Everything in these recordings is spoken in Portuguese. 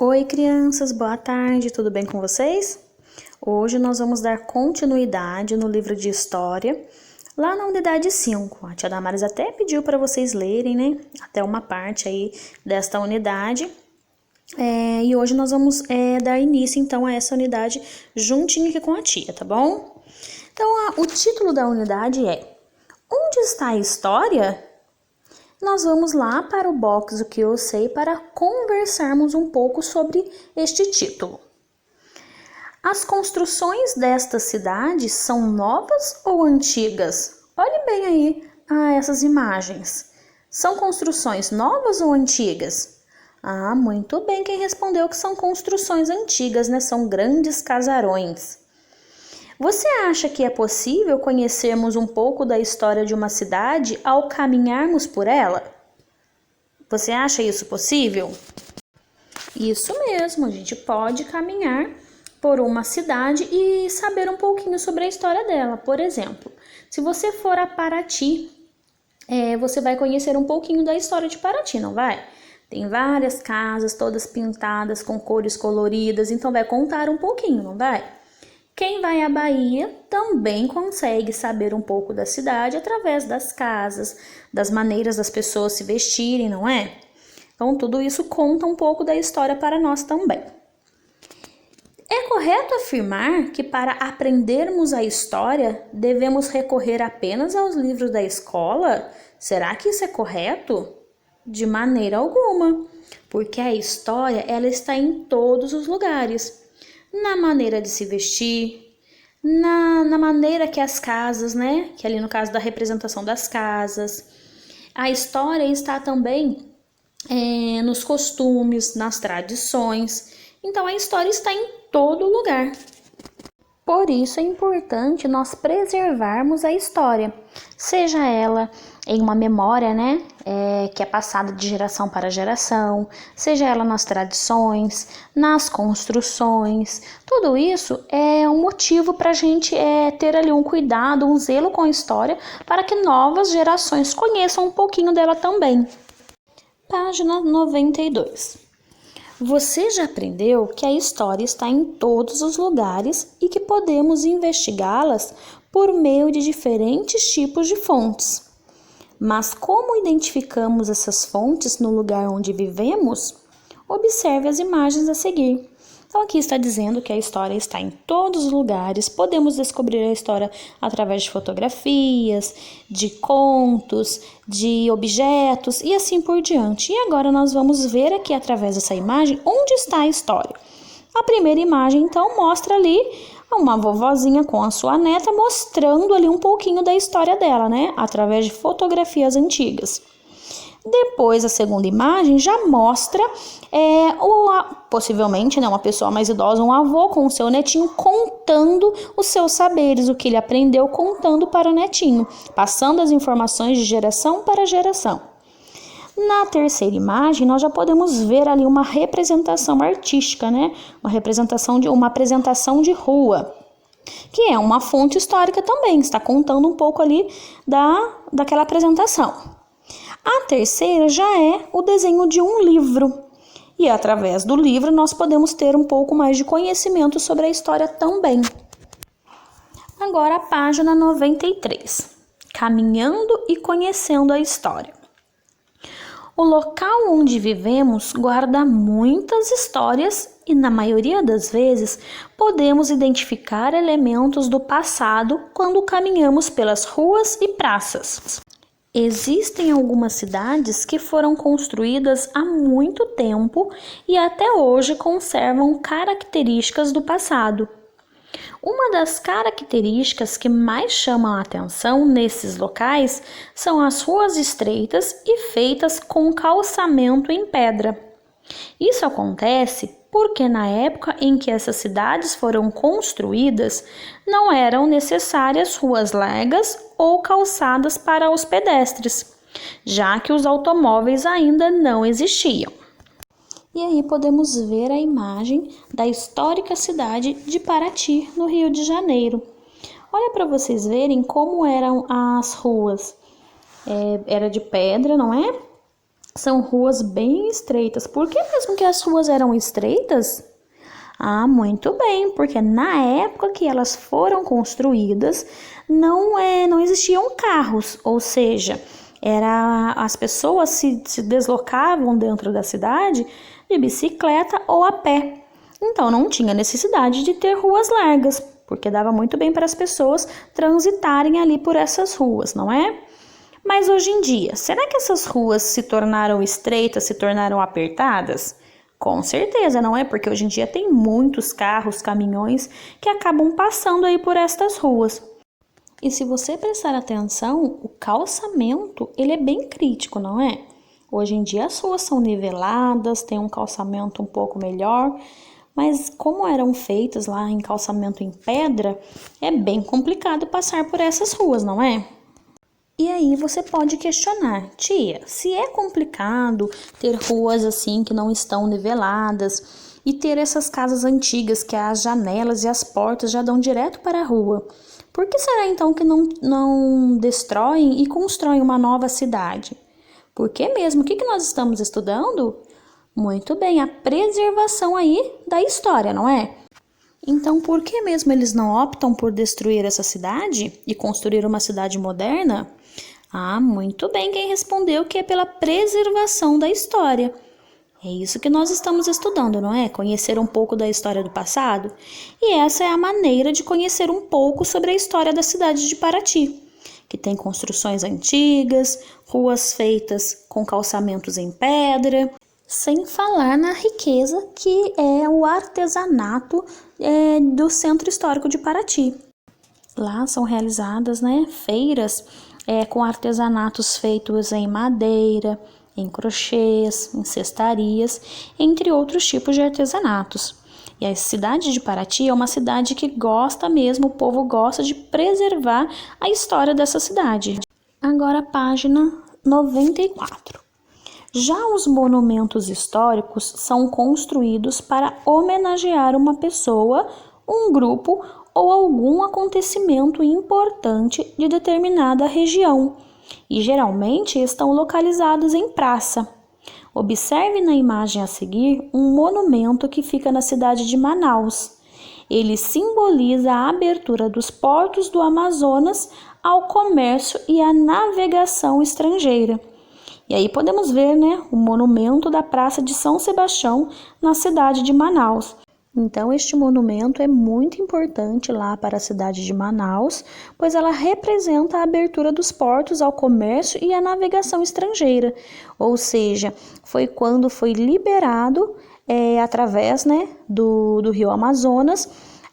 Oi, crianças, boa tarde, tudo bem com vocês? Hoje nós vamos dar continuidade no livro de História, lá na unidade 5. A tia Damares até pediu para vocês lerem, né? Até uma parte aí desta unidade. E hoje nós vamos dar início, então, a essa unidade juntinho aqui com a tia, tá bom? Então, o título da unidade é Onde está a História? Nós vamos lá para o box do que eu sei para conversarmos um pouco sobre este título. As construções desta cidade são novas ou antigas? Olhe bem aí essas imagens. São construções novas ou antigas? Muito bem, quem respondeu que são construções antigas, né? São grandes casarões. Você acha que é possível conhecermos um pouco da história de uma cidade ao caminharmos por ela? Você acha isso possível? Isso mesmo, a gente pode caminhar por uma cidade e saber um pouquinho sobre a história dela. Por exemplo, se você for a Paraty, você vai conhecer um pouquinho da história de Paraty, não vai? Tem várias casas, todas pintadas com cores coloridas, então vai contar um pouquinho, não vai? Quem vai à Bahia também consegue saber um pouco da cidade através das casas, das maneiras das pessoas se vestirem, não é? Então, tudo isso conta um pouco da história para nós também. É correto afirmar que para aprendermos a história, devemos recorrer apenas aos livros da escola? Será que isso é correto? De maneira alguma, porque a história ela está em todos os lugares. Na maneira de se vestir, na maneira que as casas, né? Que ali no caso da representação das casas. A história está também nos costumes, nas tradições. Então a história está em todo lugar. Por isso é importante nós preservarmos a história, seja ela em uma memória, né, que é passada de geração para geração, seja ela nas tradições, nas construções. Tudo isso é um motivo para a gente ter ali um cuidado, um zelo com a história, para que novas gerações conheçam um pouquinho dela também. Página 92. Você já aprendeu que a história está em todos os lugares e que podemos investigá-las por meio de diferentes tipos de fontes. Mas como identificamos essas fontes no lugar onde vivemos? Observe as imagens a seguir. Então aqui está dizendo que a história está em todos os lugares, podemos descobrir a história através de fotografias, de contos, de objetos e assim por diante. E agora nós vamos ver aqui através dessa imagem onde está a história. A primeira imagem então mostra ali uma vovozinha com a sua neta mostrando ali um pouquinho da história dela, né? Através de fotografias antigas. Depois, a segunda imagem já mostra possivelmente, né, uma pessoa mais idosa, um avô com o seu netinho contando os seus saberes, o que ele aprendeu contando para o netinho, passando as informações de geração para geração. Na terceira imagem, nós já podemos ver ali uma representação artística, né, uma apresentação de rua, que é uma fonte histórica também, está contando um pouco ali daquela apresentação. A terceira já é o desenho de um livro. E através do livro nós podemos ter um pouco mais de conhecimento sobre a história também. Agora a página 93. Caminhando e conhecendo a história. O local onde vivemos guarda muitas histórias e, na maioria das vezes, podemos identificar elementos do passado quando caminhamos pelas ruas e praças. Existem algumas cidades que foram construídas há muito tempo e até hoje conservam características do passado. Uma das características que mais chamam a atenção nesses locais são as ruas estreitas e feitas com calçamento em pedra. Isso acontece porque na época em que essas cidades foram construídas, não eram necessárias ruas largas ou calçadas para os pedestres, já que os automóveis ainda não existiam. E aí podemos ver a imagem da histórica cidade de Paraty, no Rio de Janeiro. Olha para vocês verem como eram as ruas. Era de pedra, não é? São ruas bem estreitas. Por que mesmo que as ruas eram estreitas? Ah, muito bem, porque na época que elas foram construídas, não existiam carros, ou seja, as pessoas se deslocavam dentro da cidade de bicicleta ou a pé. Então não tinha necessidade de ter ruas largas, porque dava muito bem para as pessoas transitarem ali por essas ruas, não é? Mas hoje em dia, será que essas ruas se tornaram estreitas, se tornaram apertadas? Com certeza, não é? Porque hoje em dia tem muitos carros, caminhões que acabam passando aí por estas ruas. E se você prestar atenção, o calçamento, ele é bem crítico, não é? Hoje em dia as ruas são niveladas, tem um calçamento um pouco melhor, mas como eram feitas lá em calçamento em pedra, é bem complicado passar por essas ruas, não é? E aí você pode questionar, tia, se é complicado ter ruas assim que não estão niveladas e ter essas casas antigas que as janelas e as portas já dão direto para a rua, por que será então que não destroem e constroem uma nova cidade? Por que mesmo? O que nós estamos estudando? Muito bem, a preservação aí da história, não é? Então, por que mesmo eles não optam por destruir essa cidade e construir uma cidade moderna? Ah, muito bem, quem respondeu que é pela preservação da história. É isso que nós estamos estudando, não é? Conhecer um pouco da história do passado. E essa é a maneira de conhecer um pouco sobre a história da cidade de Paraty, que tem construções antigas, ruas feitas com calçamentos em pedra, sem falar na riqueza que é o artesanato do Centro Histórico de Paraty. Lá são realizadas, feiras com artesanatos feitos em madeira, em crochês, em cestarias, entre outros tipos de artesanatos. E a cidade de Paraty é uma cidade que gosta mesmo, o povo gosta de preservar a história dessa cidade. Agora, página 94. Já os monumentos históricos são construídos para homenagear uma pessoa, um grupo ou algum acontecimento importante de determinada região e geralmente estão localizados em praça. Observe na imagem a seguir um monumento que fica na cidade de Manaus. Ele simboliza a abertura dos portos do Amazonas ao comércio e à navegação estrangeira. E aí podemos ver, o monumento da Praça de São Sebastião na cidade de Manaus. Então, este monumento é muito importante lá para a cidade de Manaus, pois ela representa a abertura dos portos ao comércio e à navegação estrangeira, ou seja, foi quando foi liberado, através do rio Amazonas,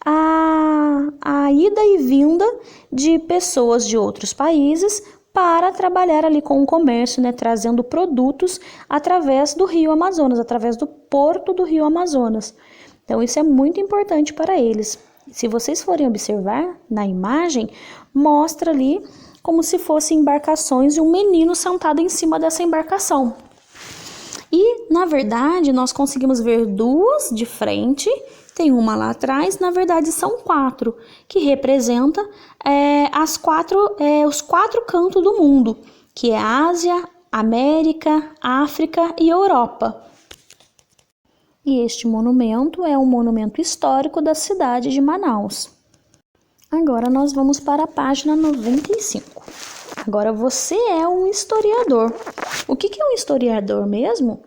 a ida e vinda de pessoas de outros países para trabalhar ali com o comércio, trazendo produtos através do rio Amazonas, através do porto do rio Amazonas. Então, isso é muito importante para eles. Se vocês forem observar na imagem, mostra ali como se fossem embarcações e um menino sentado em cima dessa embarcação. E, na verdade, nós conseguimos ver duas de frente, tem uma lá atrás, na verdade são 4, que representa os 4 cantos do mundo, que é Ásia, América, África e Europa. E este monumento é um monumento histórico da cidade de Manaus. Agora nós vamos para a página 95. Agora você é um historiador. O que é um historiador mesmo?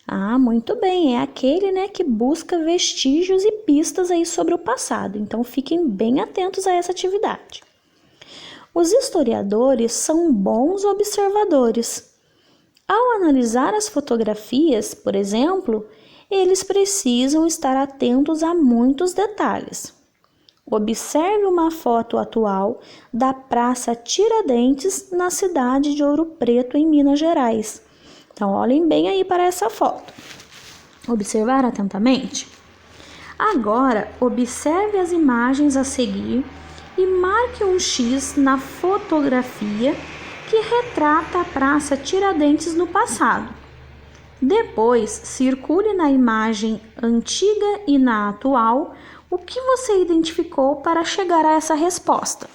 Ah, muito bem, é aquele que busca vestígios e pistas aí sobre o passado. Então fiquem bem atentos a essa atividade. Os historiadores são bons observadores. Ao analisar as fotografias, por exemplo, eles precisam estar atentos a muitos detalhes. Observe uma foto atual da Praça Tiradentes, na cidade de Ouro Preto, em Minas Gerais. Então, olhem bem aí para essa foto. Observaram atentamente? Agora, observe as imagens a seguir e marque um X na fotografia que retrata a Praça Tiradentes no passado. Depois, circule na imagem antiga e na atual o que você identificou para chegar a essa resposta.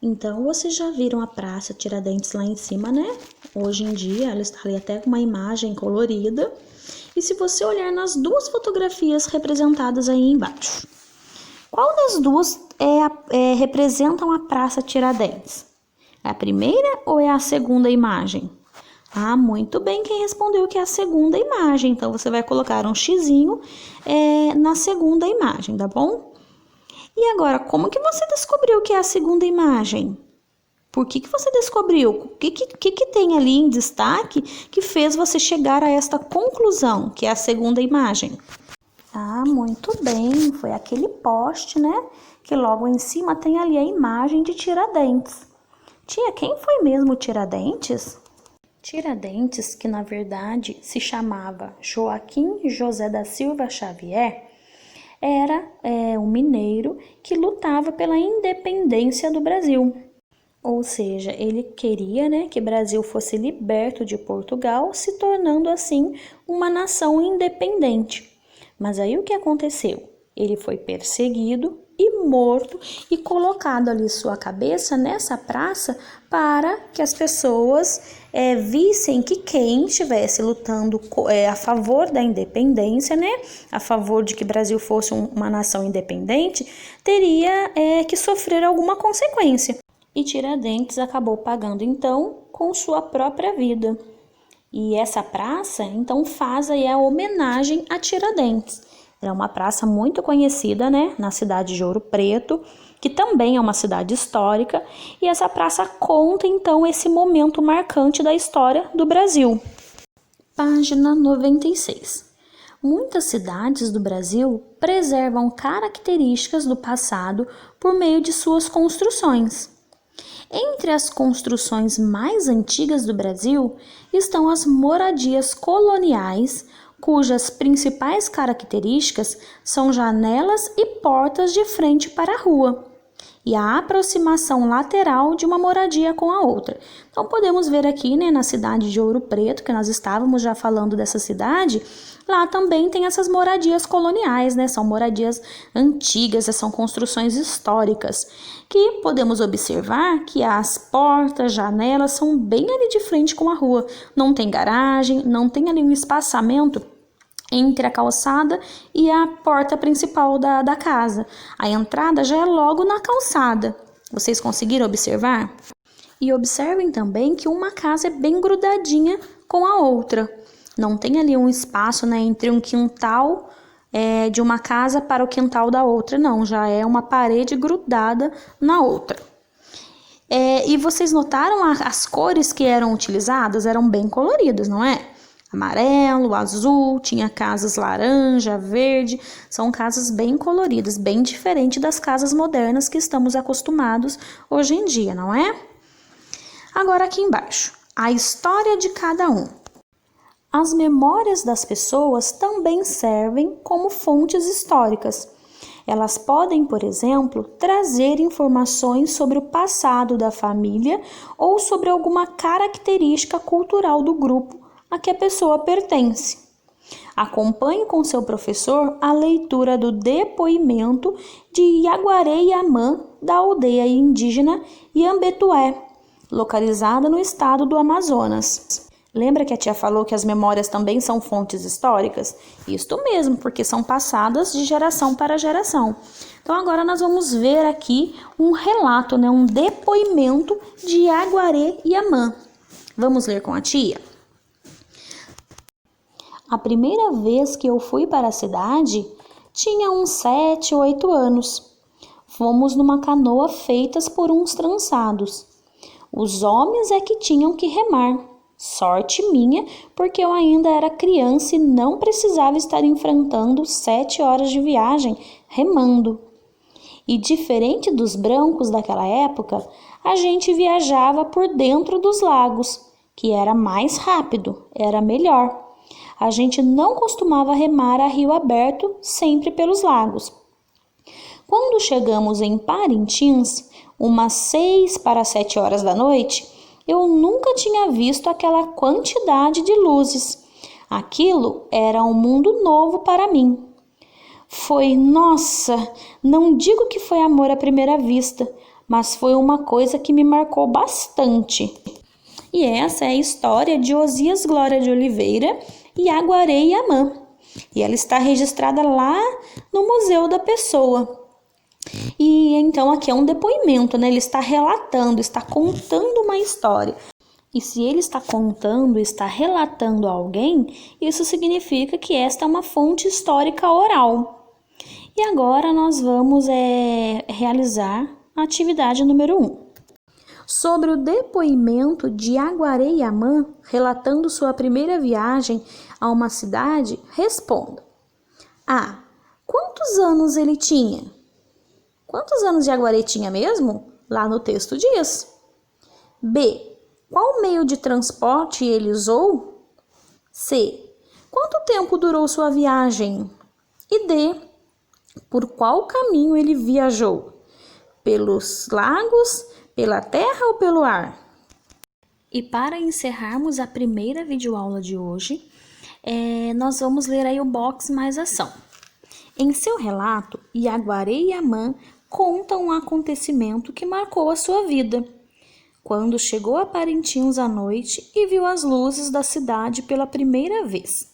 Então, vocês já viram a Praça Tiradentes lá em cima, Hoje em dia, ela está ali até com uma imagem colorida. E se você olhar nas duas fotografias representadas aí embaixo, qual das duas representam a Praça Tiradentes? É a primeira ou é a segunda imagem? Ah, muito bem, quem respondeu que é a segunda imagem. Então, você vai colocar um xizinho na segunda imagem, tá bom? E agora, como que você descobriu que é a segunda imagem? Por que você descobriu? O que tem ali em destaque que fez você chegar a esta conclusão, que é a segunda imagem? Ah, muito bem, foi aquele poste, né? Que logo em cima tem ali a imagem de Tiradentes. Tia, quem foi mesmo Tiradentes? Tiradentes, que na verdade se chamava Joaquim José da Silva Xavier, era um mineiro que lutava pela independência do Brasil. Ou seja, ele queria, né, que o Brasil fosse liberto de Portugal, se tornando assim uma nação independente. Mas aí o que aconteceu? Ele foi perseguido e morto e colocado ali sua cabeça nessa praça para que as pessoas vissem que quem estivesse lutando a favor da independência, né, a favor de que o Brasil fosse uma nação independente, teria que sofrer alguma consequência. E Tiradentes acabou pagando então com sua própria vida. E essa praça então faz aí a homenagem a Tiradentes. É uma praça muito conhecida, né, na cidade de Ouro Preto, que também é uma cidade histórica, e essa praça conta então esse momento marcante da história do Brasil. Página 96. Muitas cidades do Brasil preservam características do passado por meio de suas construções. Entre as construções mais antigas do Brasil estão as moradias coloniais, cujas principais características são janelas e portas de frente para a rua e a aproximação lateral de uma moradia com a outra. Então podemos ver aqui, né, na cidade de Ouro Preto, que nós estávamos já falando dessa cidade, lá também tem essas moradias coloniais, né? São moradias antigas, são construções históricas, que podemos observar que as portas, janelas são bem ali de frente com a rua. Não tem garagem, não tem ali um espaçamento entre a calçada e a porta principal da casa. A entrada já é logo na calçada. Vocês conseguiram observar? E observem também que uma casa é bem grudadinha com a outra. Não tem ali um espaço, né, entre um quintal de uma casa para o quintal da outra, não. Já é uma parede grudada na outra. E vocês notaram as cores que eram utilizadas? Eram bem coloridas, não é? Amarelo, azul, tinha casas laranja, verde, são casas bem coloridas, bem diferente das casas modernas que estamos acostumados hoje em dia, não é? Agora aqui embaixo, a história de cada um. As memórias das pessoas também servem como fontes históricas. Elas podem, por exemplo, trazer informações sobre o passado da família ou sobre alguma característica cultural do grupo a que a pessoa pertence. Acompanhe com seu professor a leitura do depoimento de Yaguaré Yamã, da aldeia indígena Iambetué, localizada no estado do Amazonas. Lembra que a tia falou que as memórias também são fontes históricas? Isto mesmo, porque são passadas de geração para geração. Então agora nós vamos ver aqui um relato, né, um depoimento de Yaguaré Yamã. Vamos ler com a tia? A primeira vez que eu fui para a cidade, tinha uns 7, 8 anos. Fomos numa canoa feitas por uns trançados. Os homens é que tinham que remar. Sorte minha, porque eu ainda era criança e não precisava estar enfrentando 7 horas de viagem remando. E diferente dos brancos daquela época, a gente viajava por dentro dos lagos, que era mais rápido, era melhor. A gente não costumava remar a rio aberto, sempre pelos lagos. Quando chegamos em Parintins, umas 6 para 7 horas da noite, eu nunca tinha visto aquela quantidade de luzes. Aquilo era um mundo novo para mim. Nossa, não digo que foi amor à primeira vista, mas foi uma coisa que me marcou bastante. E essa é a história de Osias Glória de Oliveira e Yaguaré-Yamã. E ela está registrada lá no Museu da Pessoa. E então aqui é um depoimento, né? Ele está relatando, está contando uma história. E se ele está contando, está relatando a alguém, isso significa que esta é uma fonte histórica oral. E agora nós vamos realizar a atividade número 1. Sobre o depoimento de Yaguaré-Yamã, relatando sua primeira viagem a uma cidade, responda. A. Quantos anos ele tinha? Quantos anos Yaguaré tinha mesmo? Lá no texto diz. B. Qual meio de transporte ele usou? C. Quanto tempo durou sua viagem? E D. Por qual caminho ele viajou? Pelos lagos, pela terra ou pelo ar? E para encerrarmos a primeira videoaula de hoje, nós vamos ler aí o box mais ação. Em seu relato, Yaguaré-Yamã conta um acontecimento que marcou a sua vida. Quando chegou a Parintins à noite e viu as luzes da cidade pela primeira vez.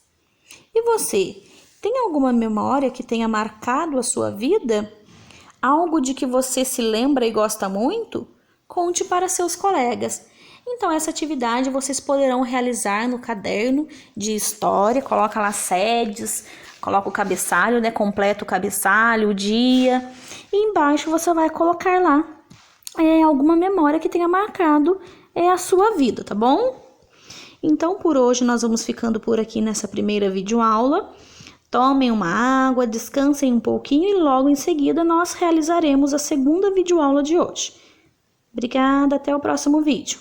E você, tem alguma memória que tenha marcado a sua vida? Algo de que você se lembra e gosta muito? Conte para seus colegas. Então, essa atividade vocês poderão realizar no caderno de história. Coloca lá sedes, coloca o cabeçalho, né? Completa o cabeçalho, o dia. E embaixo você vai colocar lá alguma memória que tenha marcado a sua vida, tá bom? Então, por hoje, nós vamos ficando por aqui nessa primeira videoaula. Tomem uma água, descansem um pouquinho e logo em seguida nós realizaremos a segunda videoaula de hoje. Obrigada, até o próximo vídeo.